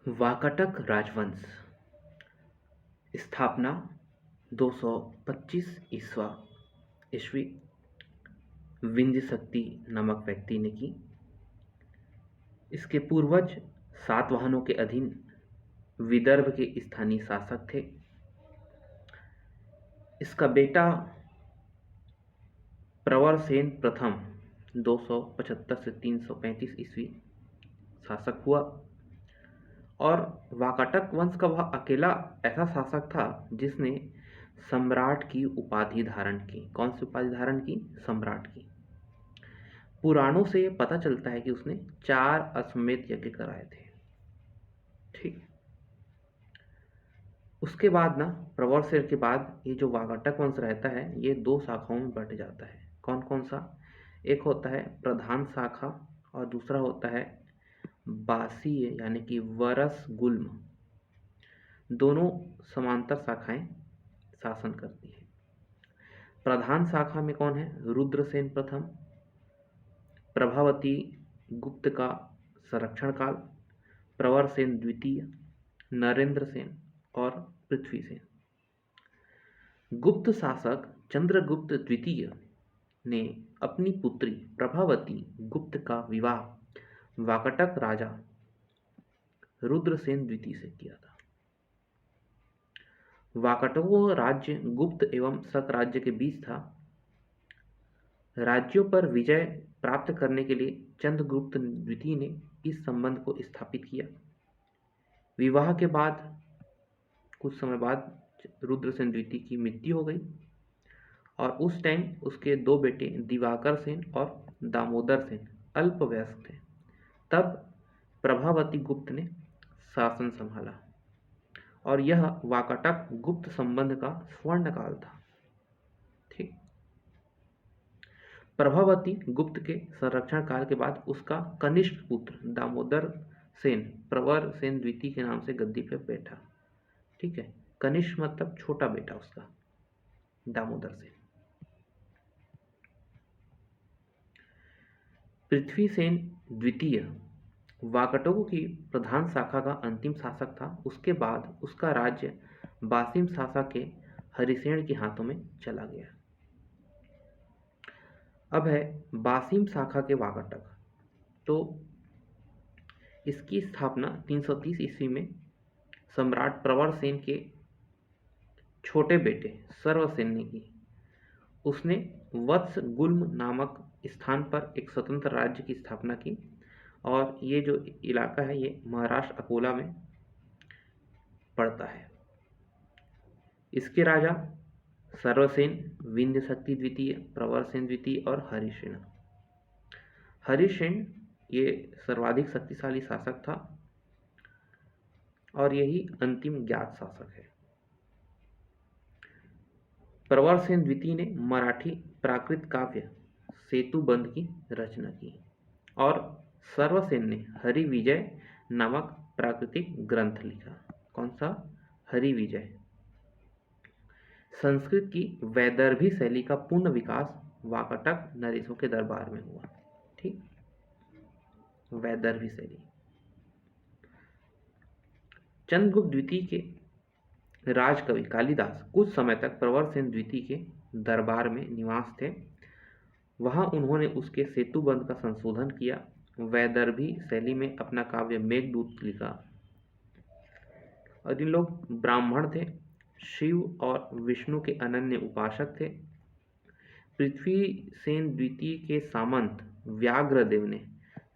वाकाटक राजवंश स्थापना 225 ईस्वा ईस्वी विंध्य शक्ति नामक व्यक्ति ने की। इसके पूर्वज सातवाहनों के अधीन विदर्भ के स्थानीय शासक थे। इसका बेटा प्रवरसेन प्रथम 275 से 335 ईस्वी शासक हुआ और वाकाटक वंश का वह अकेला ऐसा शासक था जिसने सम्राट की उपाधि धारण की। कौन सी उपाधि धारण की? सम्राट की। पुराणों से यह पता चलता है कि उसने 4 अश्वमेध यज्ञ कराए थे। ठीक। उसके बाद ना, प्रवरसेन के बाद ये जो वाकाटक वंश रहता है ये 2 शाखाओं में बंट जाता है। कौन कौन सा? एक होता है प्रधान शाखा और दूसरा होता है बासीय यानी कि वरस गुल्म। दोनों समांतर शाखाएं शासन करती है। प्रधान शाखा में कौन है? रुद्रसेन प्रथम, प्रभावती गुप्त का संरक्षण काल, प्रवरसेन द्वितीय, नरेंद्र सेन और पृथ्वी सेन। गुप्त शासक चंद्रगुप्त द्वितीय ने अपनी पुत्री प्रभावती गुप्त का विवाह वाकाटक राजा रुद्रसेन द्वितीय से किया था। वाकाटकों राज्य गुप्त एवं शक राज्य के बीच था। राज्यों पर विजय प्राप्त करने के लिए चंद्रगुप्त द्वितीय ने इस संबंध को स्थापित किया। विवाह के बाद कुछ समय बाद रुद्रसेन द्वितीय की मृत्यु हो गई और उस टाइम उसके 2 बेटे दिवाकर सेन और दामोदर सेन अल्पवयस्क थे। तब प्रभावती गुप्त ने शासन संभाला और यह वाकाटक गुप्त संबंध का स्वर्ण काल था। ठीक। प्रभावती गुप्त के संरक्षण काल के बाद उसका कनिष्ठ पुत्र दामोदर सेन प्रवर सेन द्वितीय के नाम से गद्दी पर बैठा। ठीक है, कनिष्ठ मतलब छोटा बेटा उसका दामोदर सेन। पृथ्वी सेन द्वितीय वाकाटकों की प्रधान शाखा का अंतिम शासक था। उसके बाद उसका राज्य बासिम शासक के हरिसेन के हाथों में चला गया। अब है बासिम शाखा के वाकाटक। तो इसकी स्थापना 330 ईस्वी में सम्राट प्रवरसेन के छोटे बेटे सर्वसेन ने की। उसने वत्स गुल्म नामक स्थान पर एक स्वतंत्र राज्य की स्थापना की और ये जो इलाका है ये महाराष्ट्र अकोला में पड़ता है। इसके राजा सर्वसेन, विंध्य शक्ति द्वितीय, प्रवरसेन द्वितीय और हरिसेन। हरिसेन ये सर्वाधिक शक्तिशाली शासक था और यही अंतिम ज्ञात शासक है। प्रवरसेन द्वितीय ने मराठी प्राकृत काव्य सेतुबंध की रचना की और सर्वसेन ने हरि विजय नामक प्राकृतिक ग्रंथ लिखा। कौन सा? हरि विजय। संस्कृत की वैदर्भी शैली का पूर्ण विकास वाकाटक नरेशों के दरबार में हुआ। ठीक, वैदर्भी शैली। चंद्रगुप्त द्वितीय के राजकवि कालिदास कुछ समय तक प्रवरसेन द्वितीय के दरबार में निवास थे। वहां उन्होंने उसके सेतुबंध का संशोधन किया। वैदर्भी शैली में अपना काव्य मेघदूत लिखा और इन लोग ब्राह्मण थे, शिव और विष्णु के अनन्य उपासक थे। पृथ्वीसेन द्वितीय के सामंत व्याघ्रदेव ने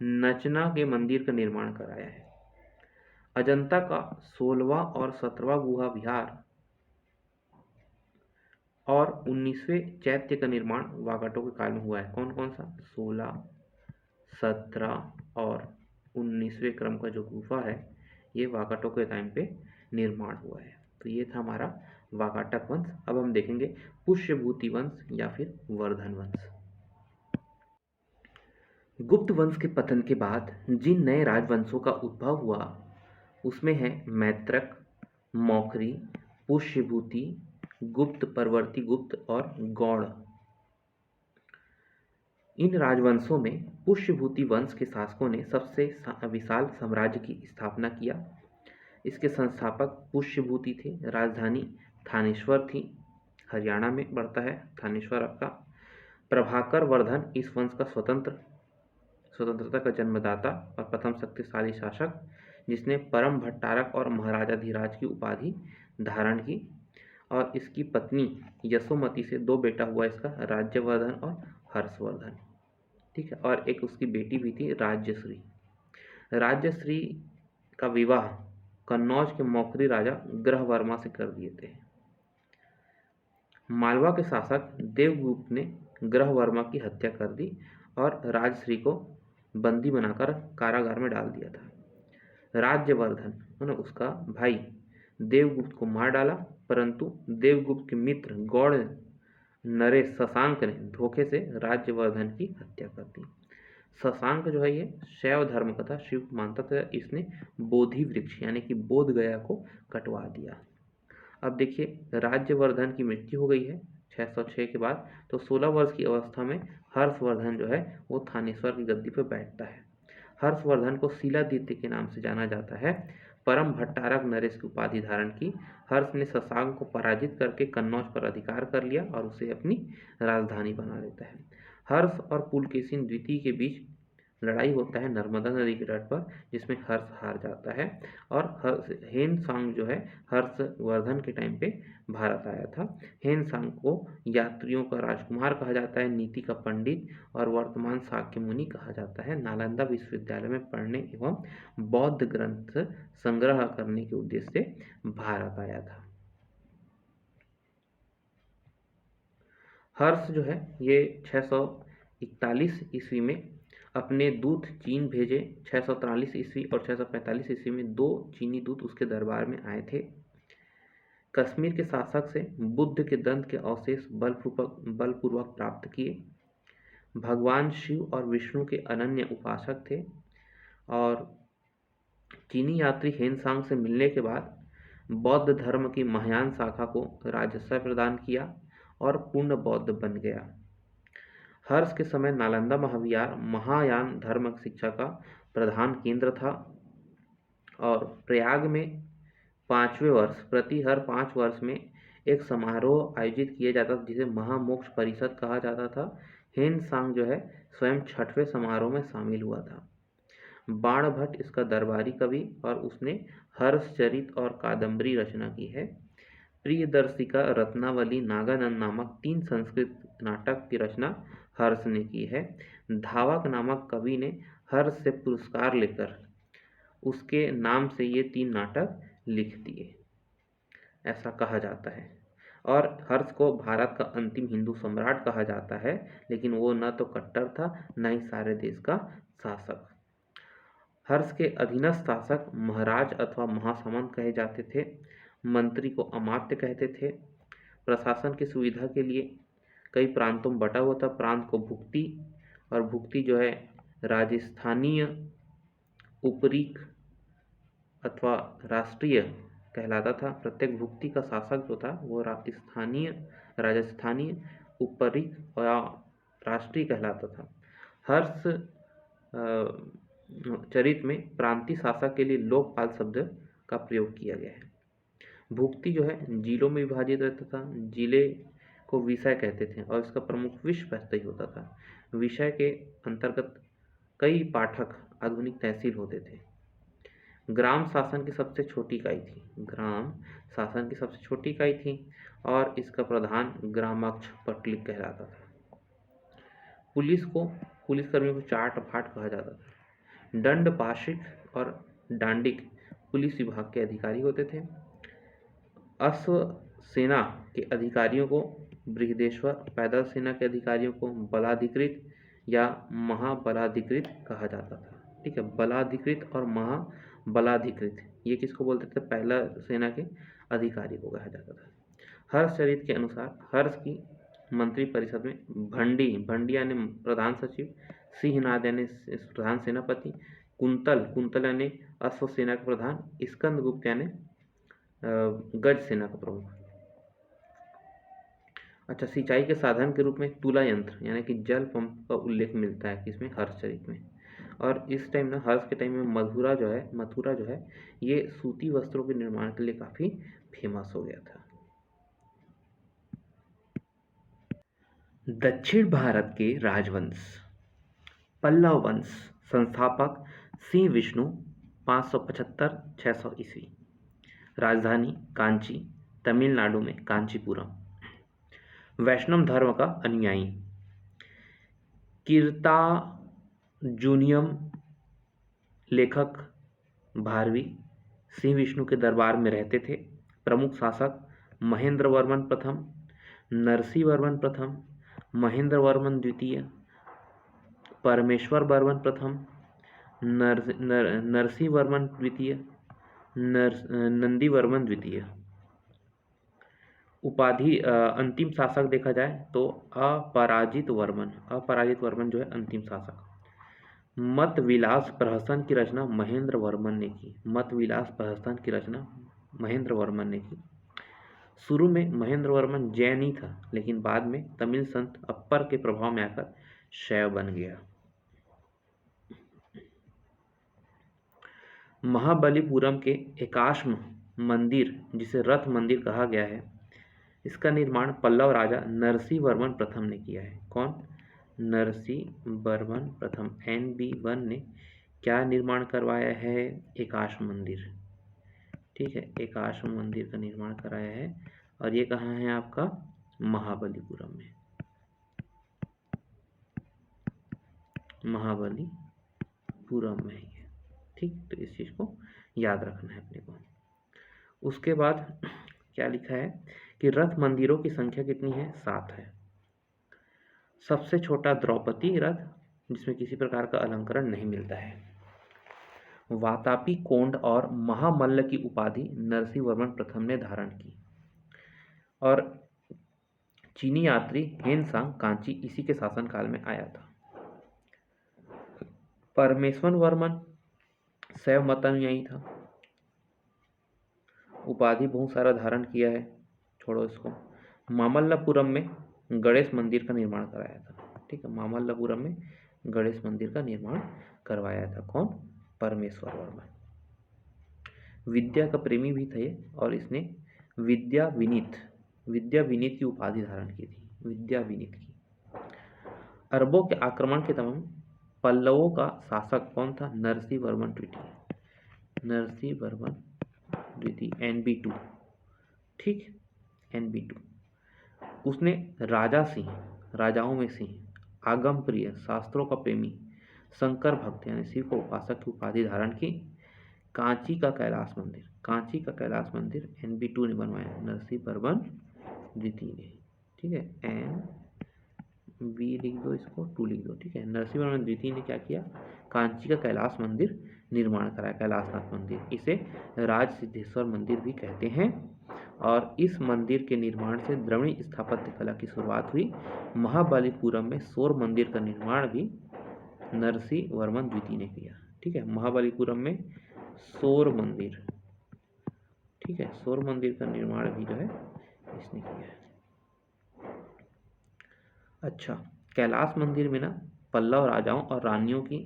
नचना के मंदिर का निर्माण कराया है। अजंता का 16वां और 17वां गुहा विहार और 19वें चैत्य का निर्माण वाकाटकों के काल में हुआ है। कौन कौन सा? 16, 17 और 19वें क्रम का जो गुफा है ये वाकाटकों के टाइम पे निर्माण हुआ है। तो ये था हमारा वाकाटक वंश। अब हम देखेंगे पुष्यभूति वंश या फिर वर्धन वंश। गुप्त वंश के पतन के बाद जिन नए राजवंशों का उद्भव हुआ उसमें है मैत्रक, मौखरी, पुष्यभूति, गुप्त, परवर्ती गुप्त और गौड़। इन राजवंशों में पुष्यभूति वंश के शासकों ने सबसे विशाल साम्राज्य की स्थापना किया। इसके संस्थापक पुष्यभूति थे। राजधानी थानेश्वर थी, हरियाणा में पड़ता है थानेश्वर आपका। प्रभाकर वर्धन इस वंश का स्वतंत्रता का जन्मदाता और प्रथम शक्तिशाली शासक, जिसने परम भट्टारक और महाराजाधिराज की उपाधि धारण की। और इसकी पत्नी यशोमती से 2 बेटा हुआ इसका, राज्यवर्धन और हर्षवर्धन। ठीक है, और एक उसकी बेटी भी थी राज्यश्री। राज्यश्री का विवाह कन्नौज के मौखरी राजा ग्रहवर्मा से कर दिए थे। मालवा के शासक देवगुप्त ने ग्रहवर्मा की हत्या कर दी और राजश्री को बंदी बनाकर कारागार में डाल दिया था। राज्यवर्धन उसका भाई देवगुप्त को मार डाला, परंतु देवगुप्त के मित्र गौड़ नरेश शशांक ने धोखे से राज्यवर्धन की हत्या कर दी। शशांक जो है ये शैव धर्म का था, शिव मानता था। इसने बोधि वृक्ष यानी कि बोध गया को कटवा दिया। अब देखिए राज्यवर्धन की मृत्यु हो गई है 606 के बाद, तो 16 वर्ष की अवस्था में हर्षवर्धन जो है वो थानेश्वर की गद्दी पर बैठता है। हर्षवर्धन को शिलादित्य के नाम से जाना जाता है। परम भट्टारक नरेश की उपाधि धारण की। हर्ष ने शशांक को पराजित करके कन्नौज पर अधिकार कर लिया और उसे अपनी राजधानी बना लेता है। हर्ष और पुलकेशिन द्वितीय के बीच लड़ाई होता है नर्मदा नदी के तट पर, जिसमें हर्ष हार जाता है। और हेन सांग जो है हर्षवर्धन के टाइम पे भारत आया था। हेन सांग को यात्रियों का राजकुमार कहा जाता है, नीति का पंडित और वर्तमान शाक्य मुनि कहा जाता है। नालंदा विश्वविद्यालय में पढ़ने एवं बौद्ध ग्रंथ संग्रह करने के उद्देश्य से भारत आया था। हर्ष जो है ये 641 ईस्वी में अपने दूत चीन भेजे। 643 ईस्वी और 645 ईस्वी में 2 चीनी दूत उसके दरबार में आए थे। कश्मीर के शासक से बुद्ध के दंत के अवशेष बलपूर्वक प्राप्त किए। भगवान शिव और विष्णु के अनन्य उपासक थे। और चीनी यात्री हेनसांग से मिलने के बाद बौद्ध धर्म की महायान शाखा को राजस्व प्रदान किया और पूर्ण बौद्ध बन गया। हर्ष के समय नालंदा महाविहार महायान धर्म शिक्षा का प्रधान केंद्र था। और प्रयाग में 5वें वर्ष प्रति हर 5 वर्ष में एक समारोह आयोजित किया जाता था, जिसे महामोक्ष परिषद कहा जाता था। हेन सांग जो है स्वयं 6वें समारोह में शामिल हुआ था। बाण भट्ट इसका दरबारी कवि और उसने हर्षचरित और कादम्बरी रचना की है। प्रियदर्शिका रत्नावली नागानंद नामक 3 संस्कृत नाटक की रचना हर्ष ने की है। धावक नामक कवि ने हर्ष से पुरस्कार लेकर उसके नाम से ये 3 नाटक लिख दिए, ऐसा कहा जाता है। और हर्ष को भारत का अंतिम हिंदू सम्राट कहा जाता है, लेकिन वो न तो कट्टर था न ही सारे देश का शासक। हर्ष के अधीनस्थ शासक महाराज अथवा महासामंत कहे जाते थे। मंत्री को अमात्य कहते थे। प्रशासन की सुविधा के लिए कई प्रांतों में बटा हुआ था। प्रांत को भुक्ति, और भुक्ति जो है राजस्थानीय उपरीक अथवा राष्ट्रीय कहलाता था। प्रत्येक भुक्ति का शासक जो था वो राजस्थानीय उपरीक और राष्ट्रीय कहलाता था। हर्ष चरित में प्रांतीय शासक के लिए लोकपाल शब्द का प्रयोग किया गया है। भुक्ति जो है जिलों में विभाजित रहता था। जिले को विषय कहते थे और इसका प्रमुख विषय व्यस्त होता था। विषय के अंतर्गत कई पाठक आधुनिक तहसील होते थे। ग्राम शासन की सबसे छोटी इकाई थी और इसका प्रधान ग्रामाध्यक्ष पटलिक कहलाता था। पुलिसकर्मियों को चाट फाट कहा जाता था। दंड पाशिक और डांडिक पुलिस विभाग के अधिकारी होते थे। अश्व सेना के अधिकारियों को बृहदेश्वर, पैदल सेना के अधिकारियों को बलाधिकृत या महाबलाधिकृत कहा जाता था। ठीक है, बलाधिकृत और महाबलाधिकृत ये किसको बोलते थे? पहला सेना के अधिकारी को कहा जाता था। हर्षचरित के अनुसार हर्ष की मंत्री परिषद में भंडी यानी प्रधान सचिव, सिंहनाद यानी प्रधान सेनापति, कुंतल यानी अश्व सेना के प्रधान, स्कंदगुप्त यानी गज सेना का प्रमुख। अच्छा, सिंचाई के साधन के रूप में तुला यंत्र यानी कि जल पंप का उल्लेख मिलता है किसमें? हर्षचरित में। और इस टाइम ना हर्ष के टाइम में मथुरा जो है ये सूती वस्त्रों के निर्माण के लिए काफ़ी फेमस हो गया था। दक्षिण भारत के राजवंश पल्लव वंश संस्थापक सिंह विष्णु 575-600 ईस्वी। राजधानी कांची, तमिलनाडु में कांचीपुरम। वैष्णव धर्म का अनुयायी। कीर्तार्जुनियम लेखक भारवी सिंह विष्णु के दरबार में रहते थे। प्रमुख शासक महेंद्र वर्मन प्रथम, नरसिंह वर्मन प्रथम, महेंद्र वर्मन द्वितीय, परमेश्वर वर्मन प्रथम, नरसिंह वर्मन द्वितीय, नंदी वर्मन द्वितीय। उपाधि अंतिम शासक देखा जाए तो अपराजित वर्मन जो है अंतिम शासक। मत विलास प्रहसन की रचना महेंद्र वर्मन ने की। मत विलास प्रहसन की रचना महेंद्र वर्मन ने की। शुरू में महेंद्र वर्मन जैन ही था, लेकिन बाद में तमिल संत अप्पर के प्रभाव में आकर शैव बन गया। महाबलीपुरम के एकाश्म मंदिर, जिसे रथ मंदिर कहा गया है, इसका निर्माण पल्लव राजा नरसिंह वर्मन प्रथम ने किया है। कौन? नरसिंह वर्मन प्रथम NB1 ने क्या निर्माण करवाया है? एकाश्म मंदिर। ठीक है, एकाश्म मंदिर का निर्माण कराया है और ये कहाँ है आपका? महाबलीपुरम में। महाबलीपुरम में है। ठीक, तो इस चीज को याद रखना है अपने को। उसके बाद क्या लिखा है कि रथ मंदिरों की संख्या कितनी है? 7 है। सबसे छोटा द्रौपदी रथ, जिसमें किसी प्रकार का अलंकरण नहीं मिलता है। वातापी कोंड और महामल्ल की उपाधि नरसिंह वर्मन प्रथम ने धारण की और चीनी यात्री हेनसांग कांची इसी के शासनकाल में आया था। परमेश्वर वर्मन शैव मतानुयायी था। उपाधि बहुत सारा धारण किया है, छोड़ो इसको। मामल्लपुरम में गणेश मंदिर का निर्माण कराया था। ठीक है, मामल्लपुरम में गणेश मंदिर का निर्माण करवाया था। कौन? परमेश्वर वर्मन। विद्या का प्रेमी भी थे और इसने विद्या विनीत की उपाधि धारण की थी। विद्या विनीत की। अरबों के आक्रमण के दौरान पल्लवों का शासक कौन था? नरसिंह वर्मन द्वितीय। नरसिंह वर्मन द्वितीय NB2। ठीक, NB2। उसने राजाओं में सिंह, आगम प्रिय, शास्त्रों का प्रेमी, शंकर भक्त यानी शिव को उपासक की उपाधि धारण की। कांची का कैलाश मंदिर NB2 ने बनवाया, नरसिंह वर्मन द्वितीय ने। ठीक है, NB लिख दो, इसको 2 लिख दो। ठीक है, नरसिंह वर्मन द्वितीय ने क्या किया? कांची का कैलाश मंदिर निर्माण कराया, कैलाशनाथ मंदिर। इसे राज सिद्धेश्वर मंदिर भी कहते हैं और इस मंदिर के निर्माण से द्रविड़ स्थापत्य कला की शुरुआत हुई। महाबलीपुरम में सौर मंदिर का निर्माण भी नरसिंह वर्मन द्वितीय ने किया। ठीक है, महाबलीपुरम में सौर मंदिर, ठीक है, सौर मंदिर का निर्माण भी जो है इसने किया है। अच्छा, कैलाश मंदिर में ना पल्लव राजाओं और रानियों की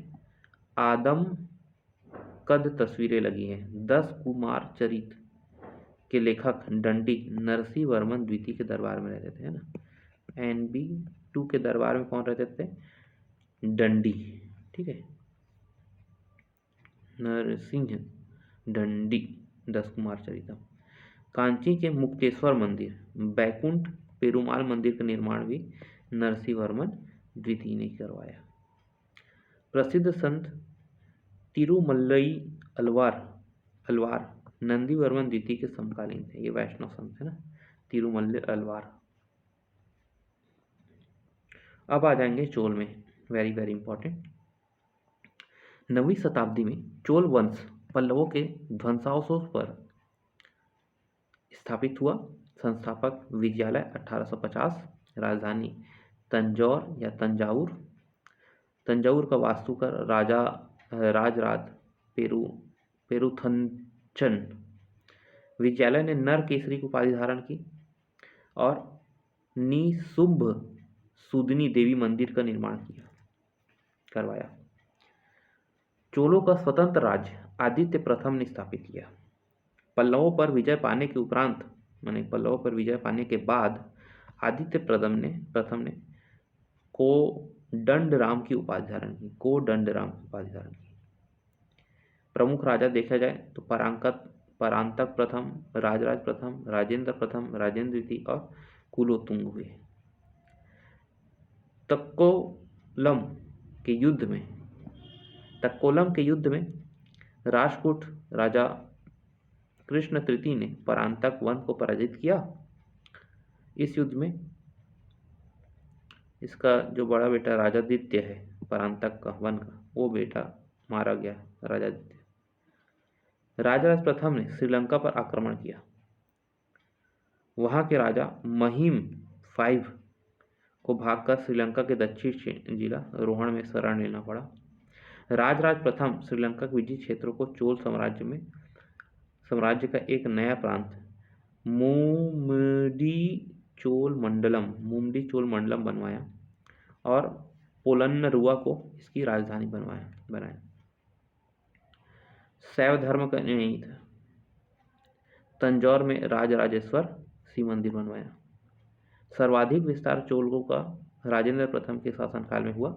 आदम कद तस्वीरें लगी हैं। 10 कुमार चरित के लेखक दंडी नरसिंह वर्मन द्वितीय के दरबार में रहते थे, है ना। NB2 के दरबार में कौन रहते थे? दंडी। ठीक है, नरसिंह दंडी, 10 कुमार चरितम। कांची के मुक्तेश्वर मंदिर, बैकुंठ पेरुमाल मंदिर का निर्माण भी नरसिंह वर्मन द्वितीय ने करवाया। प्रसिद्ध संत तिरुमल्लई अलवार नंदी वर्मन द्वितीय के समकालीन थे। ये वैष्णव संत है ना, तिरुमल्लई अलवार। अब आ जाएंगे चोल में, वेरी वेरी इंपॉर्टेंट। 9वीं शताब्दी में चोल वंश पल्लवों के ध्वंसावशेष पर स्थापित हुआ। संस्थापक विजयालय 1850। राजधानी तंजौर या तंजावुर। तंजावुर का वास्तुकार राजराज पेरुथंचन। विजयालय ने नर केसरी की उपाधि धारण की और निशुंभ सुदनी देवी मंदिर का निर्माण करवाया। चोलों का स्वतंत्र राज्य आदित्य प्रथम ने स्थापित किया। पल्लवों पर विजय पाने के उपरांत, माने पल्लवों पर विजय पाने के बाद आदित्य प्रथम ने कोदंडराम की उपाधि धारण की। कोदंडराम की उपाधि धारण की। प्रमुख राजा देखा जाए तो परांतक प्रथम, राजराज प्रथम, राजेंद्र प्रथम, राजेंद्र द्वितीय और कुलोत्तुंग हुए। तक्कोलम के युद्ध में राष्ट्रकूट राजा कृष्ण तृतीय ने परांतक वन को पराजित किया। इस युद्ध में इसका जो बड़ा बेटा राजादित्य है परांतक का वन का, वो बेटा मारा गया राजादित्य। राजराज प्रथम ने श्रीलंका पर आक्रमण किया। वहां के राजा महिम V को भागकर श्रीलंका के दक्षिण जिला रोहण में शरण लेना पड़ा। राजराज प्रथम श्रीलंका के विजित क्षेत्रों को चोल साम्राज्य का एक नया प्रांत मुमडी चोल मंडलम बनवाया और पोलन्नरुआ को इसकी राजधानी बनाया। शैव धर्म का नहीं था। तंजौर में राजराजेश्वर शिव मंदिर बनवाया। सर्वाधिक विस्तार चोलों का राजेंद्र प्रथम के शासनकाल में हुआ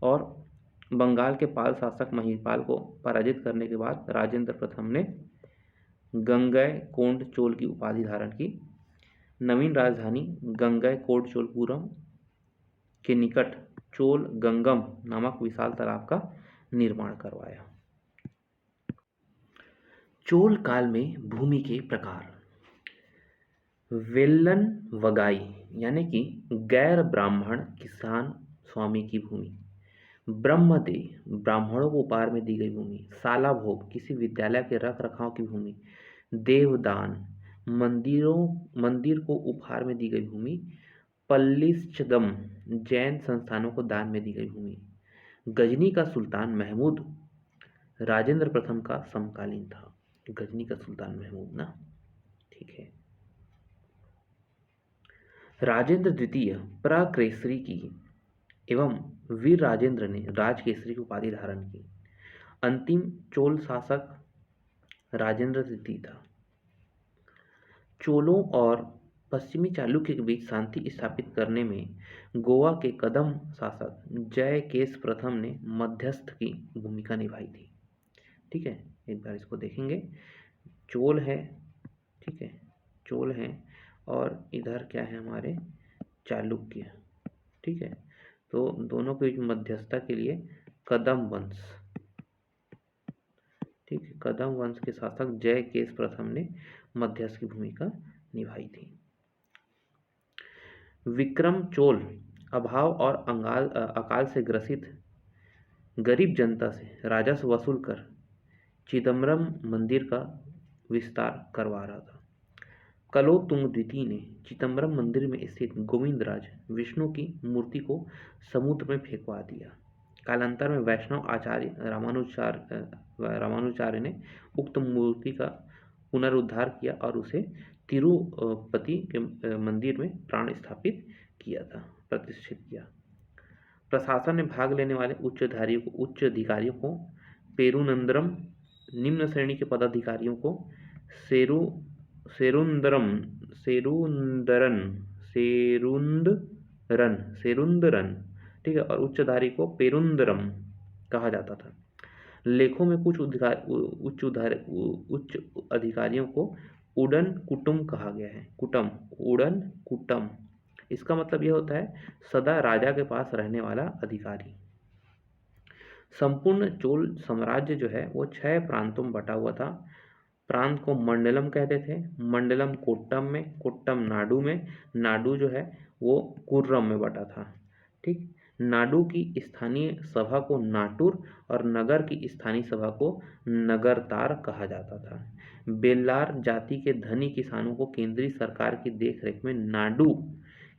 और बंगाल के पाल शासक महिपाल को पराजित करने के बाद राजेंद्र प्रथम ने गंगैकोंड चोल की उपाधि धारण की। नवीन राजधानी गंगैकोंडचोलपुरम के निकट चोल गंगम नामक विशाल तालाब का निर्माण करवाया। चोल काल में भूमि के प्रकार। वेल्लन वगाई यानी कि गैर ब्राह्मण किसान स्वामी की भूमि। ब्रह्मदेह ब्राह्मणों को उपहार में दी गई भूमि। साला भोग किसी विद्यालय के रख रखाव की भूमि। देवदान मंदिर को उपहार में दी गई भूमि। पल्लिश्चदम जैन संस्थानों को दान में दी गई भूमि। गजनी का सुल्तान महमूद राजेंद्र प्रथम का समकालीन था। गजनी का सुल्तान महमूद ना, ठीक है। राजेंद्र द्वितीय प्रकेसरी की एवं वीर राजेंद्र ने राजकेसरी की उपाधि धारण की। अंतिम चोल शासक राजेंद्र तृतीय था। चोलों और पश्चिमी चालुक्य के बीच शांति स्थापित करने में गोवा के कदम शासक जयकेश प्रथम ने मध्यस्थ की भूमिका निभाई थी। ठीक है, एक बार इसको देखेंगे। चोल है, ठीक है, चोल है और इधर क्या है हमारे चालुक्य, ठीक है। तो दोनों के बीच मध्यस्थता के लिए कदम वंश, ठीक है, कदम वंश के शासक जयकेश प्रथम ने मध्यस्थ की भूमिका निभाई थी। विक्रम चोल अभाव और अकाल से ग्रसित गरीब जनता से राजस्व वसूल कर चिदम्बरम मंदिर का विस्तार करवा रहा था। कुलोत्तुंग द्वितीय ने चिदम्बरम मंदिर में स्थित गोविंदराज विष्णु की मूर्ति को समुद्र में फेंकवा दिया। कालांतर में वैष्णव आचार्य रामानुजाचार्य ने उक्त मूर्ति का पुनरुद्धार किया और उसे तिरुपति के मंदिर में प्राण स्थापित किया था, प्रतिष्ठित किया। प्रशासन में भाग लेने वाले उच्च अधिकारियों को पेरुनंदरम, निम्न श्रेणी के पदाधिकारियों को सेरुंदरन, ठीक है, और उच्चधारी को पेरुंदरम कहा जाता था। लेखों में कुछ उच्च अधिकारियों को उडन कुटुम कहा गया है। उडन कुटम, इसका मतलब यह होता है सदा राजा के पास रहने वाला अधिकारी। संपूर्ण चोल साम्राज्य जो है वो 6 प्रांतों में बटा हुआ था। प्रांत को मंडलम कहते थे। मंडलम कोट्टम में, कोट्टम नाडु में, नाडु जो है वो कुर्रम में बटा था। ठीक, नाडु की स्थानीय सभा को नाटुर और नगर की स्थानीय सभा को नगरतार कहा जाता था। बेल्लार जाति के धनी किसानों को केंद्रीय सरकार की देखरेख में नाडु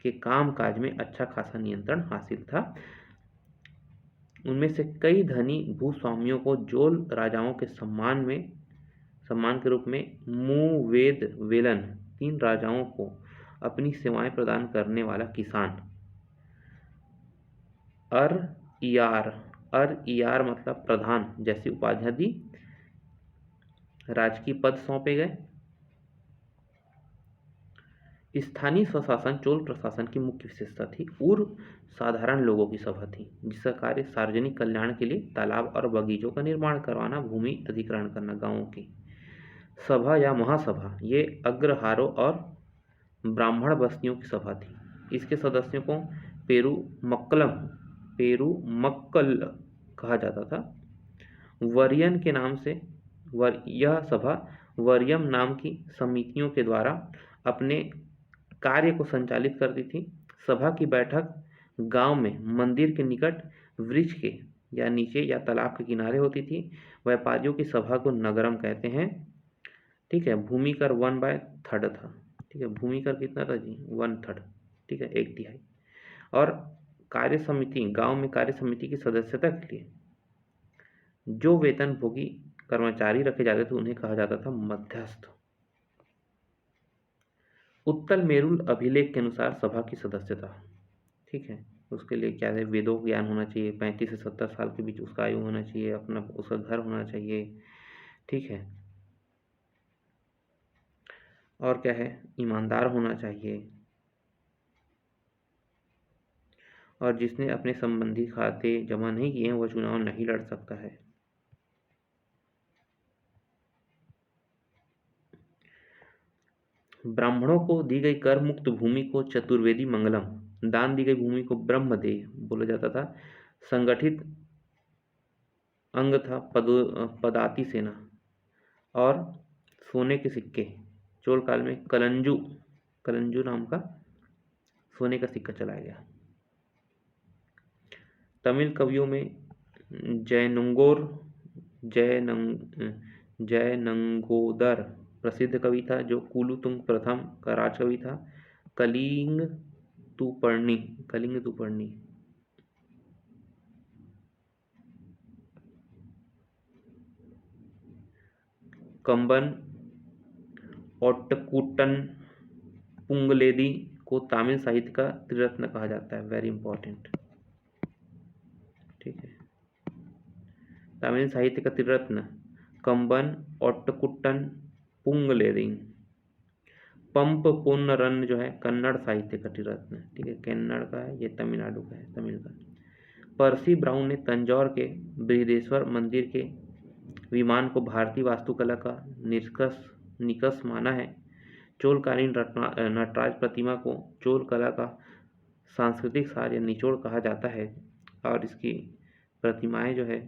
के कामकाज में अच्छा खासा नियंत्रण हासिल था। उनमें से कई धनी भूस्वामियों को जोल राजाओं के सम्मान के रूप में मुवेद वेलन, 3 राजाओं को अपनी सेवाएं प्रदान करने वाला किसान, अरयार RER मतलब प्रधान जैसी उपाधियां दी, राजकीय पद सौंपे गए। स्थानीय स्वशासन चोल प्रशासन की मुख्य विशेषता थी और साधारण लोगों की सभा थी, जिसका कार्य सार्वजनिक कल्याण के लिए तालाब और बगीचों का निर्माण करवाना, भूमि अधिग्रहण करना। गांवों की सभा या महासभा ये अग्रहारों और ब्राह्मण बस्तियों की सभा थी। इसके सदस्यों को पेरुमक्कल कहा जाता था। वर्यन के नाम से यह सभा वर्यम नाम की समितियों के द्वारा अपने कार्य को संचालित करती थी। सभा की बैठक गांव में मंदिर के निकट वृक्ष के या नीचे या तालाब के किनारे होती थी। व्यापारियों की सभा को नगरम कहते हैं। ठीक है, भूमि कर 1/3 था। ठीक है, भूमि कर कितना था जी? 1/3। ठीक है, 1/3। और कार्य समिति, गांव में कार्य समिति की सदस्यता के लिए जो वेतन भोगी कर्मचारी रखे जाते थे उन्हें कहा जाता था मध्यस्थ। उत्तल मेरुल अभिलेख के अनुसार सभा की सदस्यता, ठीक है, उसके लिए क्या है? वेदों ज्ञान होना चाहिए, 35 से 70 साल के बीच उसका आयु होना चाहिए, अपना उसका घर होना चाहिए। ठीक है, और क्या है? ईमानदार होना चाहिए, और जिसने अपने संबंधी खाते जमा नहीं किए हैं वह चुनाव नहीं लड़ सकता है। ब्राह्मणों को दी गई कर मुक्त भूमि को चतुर्वेदी मंगलम, दान दी गई भूमि को ब्रह्मदेह बोला जाता था। संगठित अंग था पदाती सेना, और सोने के सिक्के। चोल काल में कलंजू नाम का सोने का सिक्का चलाया गया। तमिल कवियों में जयनंगोदर प्रसिद्ध कवि था, जो कुलुतुंग प्रथम का राजकवि था। कलिंग तुपर्णी कंबन ओट्टकुट्टन पुंगलेदी को तमिल साहित्य का त्रिरत्न कहा जाता है। Very important. ठीक है, तमिल साहित्य का त्रिरत्न कंबन, ओट्टकुट्टन, पुंगलेदी। पंप पुनरन जो है कन्नड़ साहित्य का त्रिरत्न। ठीक है, कन्नड़ का है, ये तमिलनाडु का है, तमिल का। पर्सी ब्राउन ने तंजौर के बृहदेश्वर मंदिर के विमान को भारतीय वास्तुकला का निकष माना है। चोलकालीन नटराज प्रतिमा को चोल कला का सांस्कृतिक सार या निचोड़ कहा जाता है, और इसकी प्रतिमाएं जो है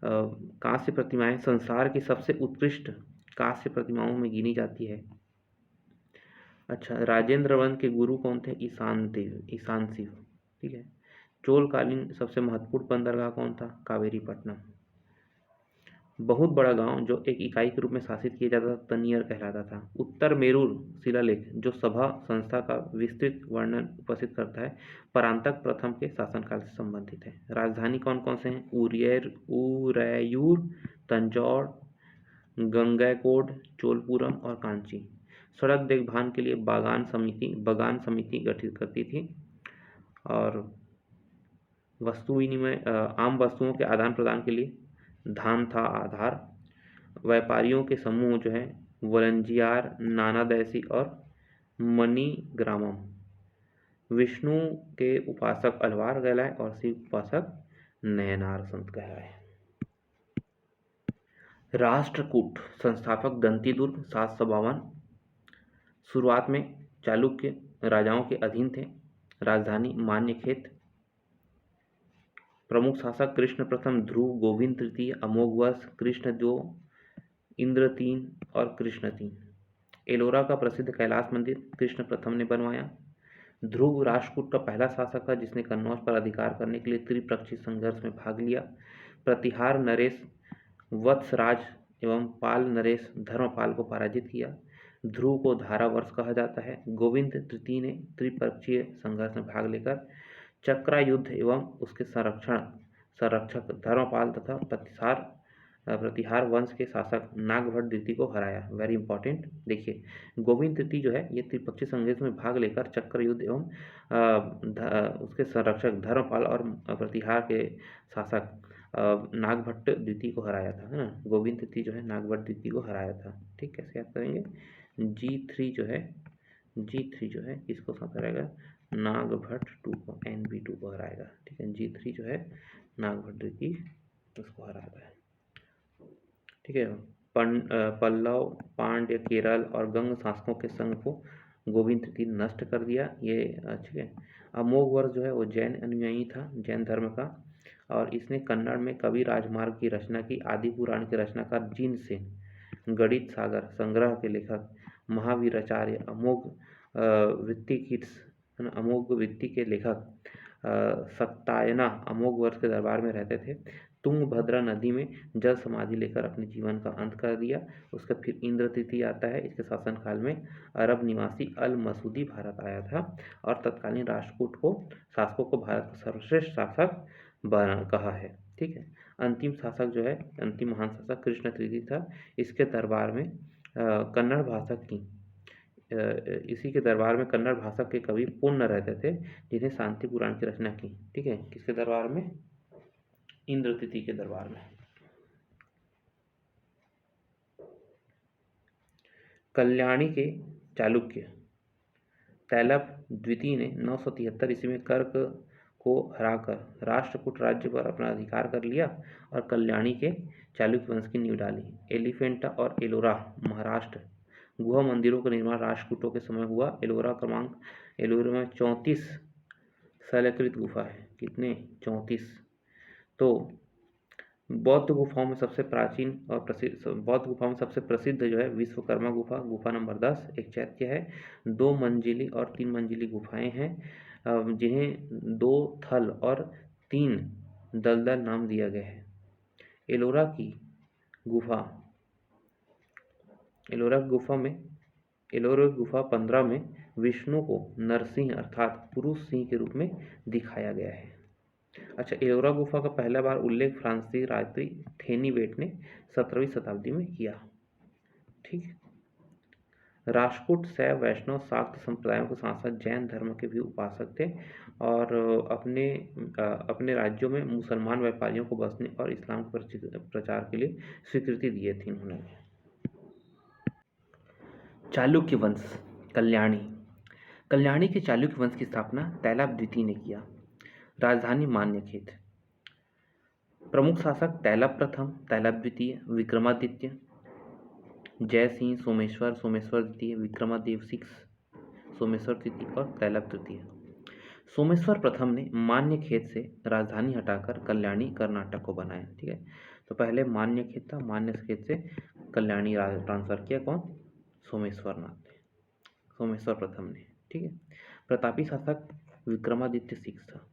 कांस्य प्रतिमाएं संसार की सबसे उत्कृष्ट कांस्य प्रतिमाओं में गिनी जाती है। अच्छा, राजेंद्र वन के गुरु कौन थे? ईशान शिव। ठीक है, चोलकालीन सबसे महत्वपूर्ण बंदरगाह कौन था? कावेरीपट्टनम। बहुत बड़ा गांव जो एक इकाई के रूप में शासित किया जाता था तनियर कहलाता था। उत्तर मेरूर शिलालेख जो सभा संस्था का विस्तृत वर्णन उपस्थित करता है, परांतक प्रथम के शासनकाल से संबंधित है। राजधानी कौन कौन से हैं? उरैयूर, तंजौर, गंगैकोंड, चोलपुरम और कांची। सड़क देखभाल के लिए बगान समिति गठित करती थी, और वस्तु विनिमय आम वस्तुओं के आदान प्रदान के लिए धान था आधार। व्यापारियों के समूह जो है वलंजियार, नानादैसी और मणिग्रामम। विष्णु के उपासक अलवार कहलाए और शिव उपासक नयनार संत कहलाए। राष्ट्रकूट संस्थापक दंतीदुर्ग 752। शुरुआत में चालुक्य राजाओं के अधीन थे। राजधानी मान्यखेत। प्रमुख शासक कृष्ण प्रथम, ध्रुव, गोविंद तृतीय, अमोघवर्ष, कृष्ण 2, इंद्र 3 और कृष्ण 3। एलोरा का प्रसिद्ध कैलाश मंदिर कृष्ण प्रथम ने बनवाया। ध्रुव राष्ट्रकूट का पहला शासक था जिसने कन्नौज पर अधिकार करने के लिए त्रिपक्षीय संघर्ष में भाग लिया। प्रतिहार नरेश वत्सराज एवं पाल नरेश धर्मपाल को पराजित किया। ध्रुव को धारावर्ष कहा जाता है। गोविंद तृतीय ने त्रिपक्षीय संघर्ष में भाग लेकर चक्रा युद्ध एवं उसके संरक्षक धर्मपाल तथा प्रतिहार प्रतिहार वंश के शासक नागभट्ट द्वितीय को हराया। Very important. देखिए, गोविंद तृतीय जो है ये त्रिपक्षीय संघर्ष में भाग लेकर चक्र युद्ध एवं उसके संरक्षक धर्मपाल और प्रतिहार के शासक नागभट्ट द्वितीय को हराया था, है ना। गोविंद तृतीय जो है नागभट्ट द्वितीय को हराया था। ठीक, कैसे याद करेंगे? G3 जो है किसको साथ हराएगा? नागभट्ट 2 को, NB2 को हराएगा। ठीक है, G3 जो है नागभट्ट द्वितीय उसको हराता है। ठीक है, पल्लव, पांड्य, केरल और गंग शासकों के संघ को गोविंद तृतीय नष्ट कर दिया। ये ठीक है। अमोघवर्ष जो है वो जैन अनुयायी था, जैन धर्म का, और इसने कन्नड़ में कवि राजमार्ग की रचना की। आदि पुराण के रचनाकार जिनसेन, गणित सागर संग्रह के लेखक महावीराचार्य, अमोघ वृत्ति के लेखक सत्यायना अमोघवर्ष के दरबार में रहते थे। तुंगभद्रा नदी में जल समाधि लेकर अपने जीवन का अंत कर दिया। उसका फिर इंद्र तृतीय आता है। इसके शासनकाल में अरब निवासी अल मसूदी भारत आया था और तत्कालीन राष्ट्रकूट को शासकों को भारत का सर्वश्रेष्ठ शासक कहा है। ठीक है, अंतिम शासक जो है, अंतिम महान शासक कृष्ण तृतीय था। इसके दरबार में कन्नड़ भाषा की इसी के दरबार में कन्नड़ भाषा के कवि पुण्य रहते थे, जिन्हें शांति पुराण की रचना की। ठीक है, किसके दरबार में? इंद्र तृतीय के दरबार में। कल्याणी के चालुक्य तैलप द्वितीय ने 973 ईस्वी में कर्क को हराकर राष्ट्रकूट राज्य पर अपना अधिकार कर लिया और कल्याणी के चालुक्य वंश की नींव डाली। एलिफेंटा और एलोरा महाराष्ट्र गुहा मंदिरों का निर्माण राष्ट्रकूटों के समय हुआ। एलोरा में 34 शैलकृत गुफा है। कितने? 34। तो बौद्ध गुफाओं में सबसे प्राचीन और प्रसिद्ध जो है विश्वकर्मा गुफा, गुफा नंबर 10, एक चैत्य है। 2 मंजिली और 3 मंजिली गुफाएं हैं, जिन्हें 2 थल और 3 दलदल नाम दिया गया है। एलोरा गुफा 15 में विष्णु को नरसिंह अर्थात पुरुष सिंह के रूप में दिखाया गया है। अच्छा, एलोरा गुफा का पहला बार उल्लेख फ्रांसीसी यात्री थेनीवेट ने 17वीं शताब्दी में किया। ठीक, राष्ट्रकूट शैव, वैष्णव, शाक्त संप्रदायों के साथ साथ जैन धर्म के भी उपासक थे और अपने राज्यों में मुसलमान व्यापारियों को बसने और इस्लाम के प्रचार के लिए स्वीकृति दिए थी उन्होंने। चालुक्य वंश कल्याणी के चालुक्य वंश की स्थापना तैलप द्वितीय ने किया। राजधानी मान्यखेत। प्रमुख शासक तैलप प्रथम, तैलप द्वितीय, विक्रमादित्य, जय सिंह, सोमेश्वर द्वितीय, विक्रमादेव 6, सोमेश्वर तृतीय और तैलप तृतीय। सोमेश्वर प्रथम ने मान्यखेत से राजधानी हटाकर कल्याणी कर्नाटक को बनाया। ठीक है, तो पहले मान्यखेत था, मान्यखेत से कल्याणी ट्रांसफर किया। कौन? सोमेश्वर प्रथम ने। ठीक है, प्रतापी शासक विक्रमादित्य 6 था।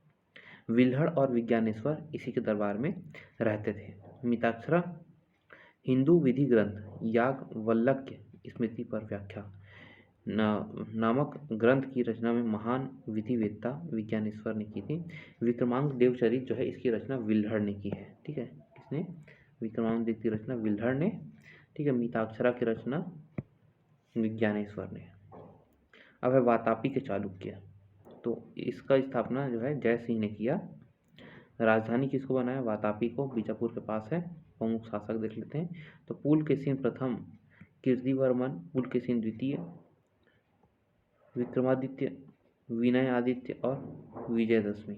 विल्हड़ और विज्ञानेश्वर इसी के दरबार में रहते थे। मिताक्षरा हिंदू विधि ग्रंथ याज्ञवल्क्य स्मृति पर व्याख्या नामक ग्रंथ की रचना में महान विधिवेत्ता विज्ञानेश्वर ने की थी। विक्रमांक देवचरित जो है इसकी रचना विल्हड़ ने की है। ठीक है, किसने? विक्रमांक देव की रचना विल्हड़ ने। ठीक है, मिताक्षरा की रचना विज्ञानेश्वर ने। अब है वातापी के चालुक्य, तो इसका स्थापना जो है जय सिंह ने किया। राजधानी किसको बनाया? वातापी को, बीजापुर के पास है। प्रमुख शासक देख लेते हैं, तो पुलकेशिन प्रथम, कीर्तिवर्मन, पुलकेशिन द्वितीय, विक्रमादित्य, विनयादित्य और विजयदशमी।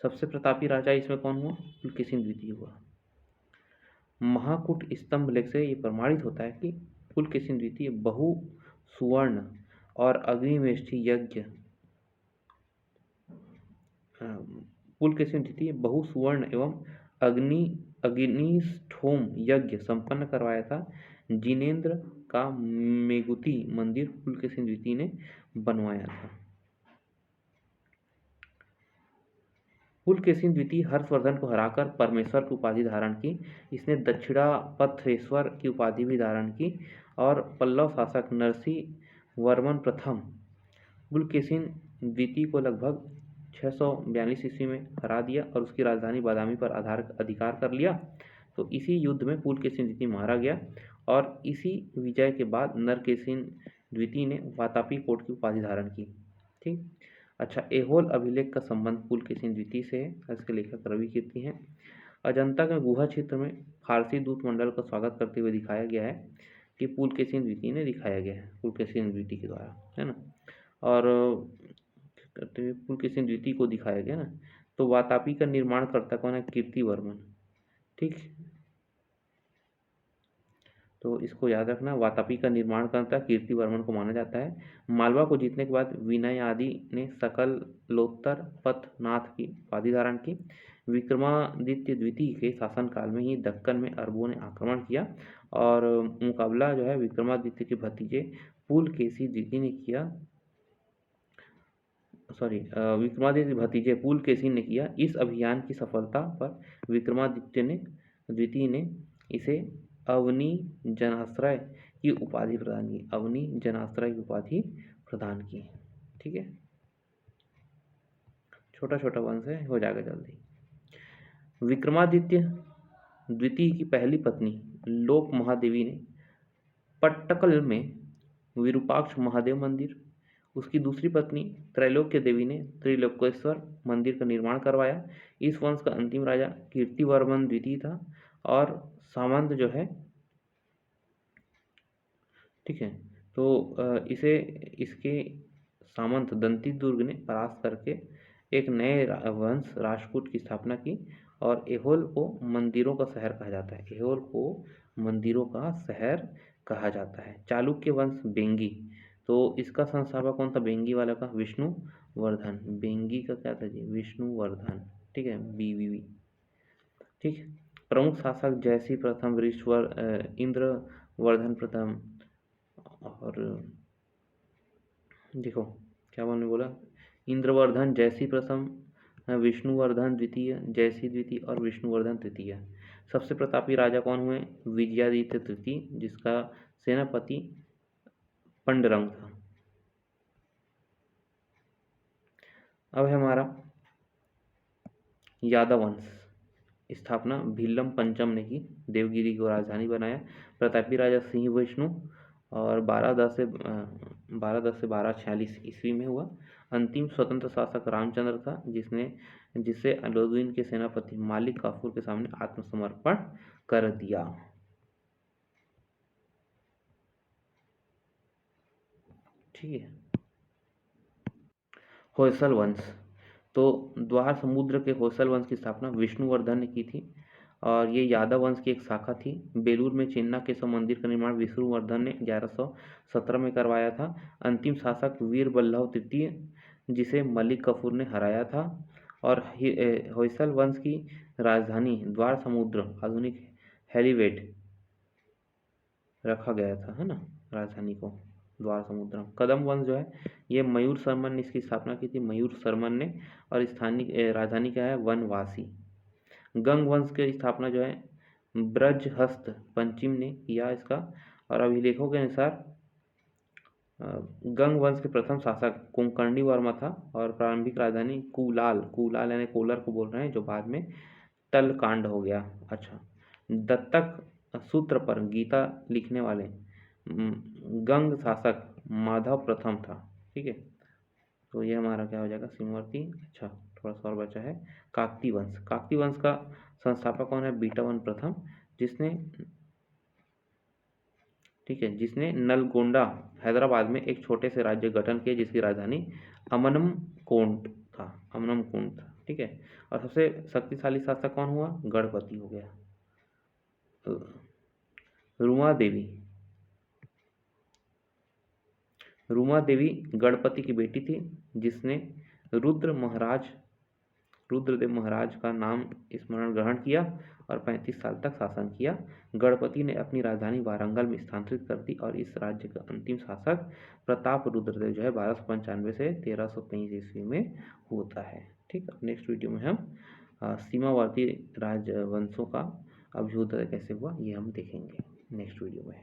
सबसे प्रतापी राजा इसमें कौन हुआ? पुलकेशिन द्वितीय हुआ। महाकूट स्तंभ लेख से ये प्रमाणित होता है कि पुलकेशिन द्वितीय बहु सुवर्ण और अग्निमेष्ठी यज्ञ पुलकेशिन द्वितीय बहु सुवर्ण एवं अग्निष्ठोम यज्ञ संपन्न करवाया था। जिनेन्द्र का मेगुती मंदिर पुलकेशिन द्वितीय ने बनवाया था। पुलकेशिन द्वितीय हर्षवर्धन को हराकर परमेश्वर की उपाधि धारण की। इसने दक्षिणापथेश्वर की उपाधि भी धारण की और पल्लव शासक नरसिंह वर्मन प्रथम पुलकेशिन द्वितीय को लगभग 642 ईस्वी में हरा दिया और उसकी राजधानी बादामी पर अधिकार कर लिया। तो इसी युद्ध में पुलकेशिन द्वितीय मारा गया और इसी विजय के बाद नरकेशिन द्वितीय ने वातापी कोट की उपाधि धारण की। ठीक। अच्छा, ऐहोल अभिलेख का संबंध पुलकेशिन द्वितीय से है। इसके लेखक रवि कीर्ति हैं। अजंता के गुहा क्षेत्र में फारसी दूत मंडल का स्वागत करते हुए दिखाया गया है कि पुलकेशिन द्वितीय ने दिखाया गया है, पुलकेशिन द्वितीय के द्वारा, है ना। और करते हुए पुलकेशिन द्वितीय को दिखाया गया ना। तो वातापी का निर्माण करता कौन है? कीर्तिवर्मन। ठीक, तो इसको याद रखना, वातापी का निर्माण करता कीर्तिवर्मन को माना जाता है। मालवा को जीतने के बाद विनय आदि ने सकलोत्तर पथनाथ की उपाधि धारण की। विक्रमादित्य द्वितीय के शासनकाल में ही दक्कन में अरबों ने आक्रमण किया और मुकाबला जो है विक्रमादित्य के भतीजे पुलकेशी द्वितीय ने किया। विक्रमादित्य भतीजे पुलकेशी ने किया। इस अभियान की सफलता पर विक्रमादित्य ने द्वितीय ने इसे अवनी जनाश्रय की उपाधि प्रदान की। अवनी जनाश्रय की उपाधि प्रदान की। ठीक है, छोटा छोटा वंश है, हो जाएगा जल्दी। विक्रमादित्य द्वितीय की पहली पत्नी लोक महादेवी ने पट्टकल में विरूपाक्ष महादेव मंदिर, उसकी दूसरी पत्नी त्रैलोक्य देवी ने त्रिलोकेश्वर मंदिर का निर्माण करवाया। इस वंश का अंतिम राजा कीर्तिवर्मन द्वितीय था और सामंत जो है, ठीक है, तो इसके सामंत दंती दुर्ग ने परास्त करके एक नए वंश राष्ट्रकूट की स्थापना की और ऐहोल को मंदिरों का शहर कहा जाता है। ऐहोल को मंदिरों का शहर कहा जाता है। चालुक्य वंश बेंगी, तो इसका संस्थापक कौन था? बेंगी वाला का विष्णुवर्धन। बेंगी का क्या था जी? विष्णुवर्धन। ठीक है, BVV। ठीक। प्रमुख शासक जयसी प्रथम, इंद्रवर्धन प्रथम, और देखो क्या मैंने बोला, इंद्रवर्धन, जयसी प्रथम, विष्णुवर्धन द्वितीय, जयसी द्वितीय और विष्णुवर्धन तृतीय। सबसे प्रतापी राजा कौन हुए? विजयादित्य तृतीय, जिसका सेनापति पंडरंग था। अब है हमारा यादव वंश। स्थापना भीलम पंचम ने की, देवगिरी को राजधानी बनाया। प्रतापी राजा सिंह विष्णु और 1210 से 1246 ईस्वी में हुआ। अंतिम स्वतंत्र शासक रामचंद्र था, जिससे अलाउद्दीन के सेनापति मालिक काफूर के सामने आत्मसमर्पण कर दिया। ठीक है। होयसल वंश, तो द्वार समुद्र के होयसल वंश की स्थापना विष्णुवर्धन ने की थी और ये यादव वंश की एक शाखा थी। बेलूर में चिन्ना केशव मंदिर का निर्माण विष्णुवर्धन ने 1117 में करवाया था। अंतिम शासक वीर बल्लभ तृतीय, जिसे मलिक काफूर ने हराया था। और होयसल वंश की राजधानी द्वार समुद्र, आधुनिक हेलीवेड, रखा गया था, है ना, राजधानी को द्वार समुद्रम। कदम वंश जो है ये मयूर शर्मन ने इसकी स्थापना की थी, मयूर शर्मन ने, और स्थानीय राजधानी क्या है? वनवासी। गंग वंश की स्थापना जो है ब्रजहस्त पंचम ने किया इसका। और अभिलेखों के अनुसार गंग वंश के प्रथम शासक कुंकर्णी वर्मा था और प्रारंभिक राजधानी कुलाल, कुलाल यानी कोलर को बोल रहे हैं, जो बाद में तलकांड हो गया। अच्छा, दत्तक सूत्र पर गीता लिखने वाले गंग शासक माधव प्रथम था। ठीक है, तो ये हमारा क्या हो जाएगा? सिमवर्ती। अच्छा, थोड़ा सा और बचा है काकती वंश। काकती वंश का संस्थापक कौन है? बीटावन प्रथम, जिसने, ठीक है, जिसने नलगोंडा हैदराबाद में एक छोटे से राज्य गठन किया, जिसकी राजधानी अमनमकोंड था, अमनमकोंड था। ठीक है, और सबसे शक्तिशाली शासक कौन हुआ? गणपति हो गया। रुमा देवी, रुमा देवी गणपति की बेटी थी, जिसने रुद्रदेव महाराज का नाम स्मरण ग्रहण किया और 35 साल तक शासन किया। गणपति ने अपनी राजधानी वारंगल में स्थानांतरित कर दी और इस राज्य का अंतिम शासक प्रताप रुद्रदेव जो है 1295 से 1323 ईस्वी में होता है। ठीक, नेक्स्ट वीडियो में हम सीमावर्ती राजवंशों का अभ्युदय कैसे हुआ ये हम देखेंगे नेक्स्ट वीडियो में।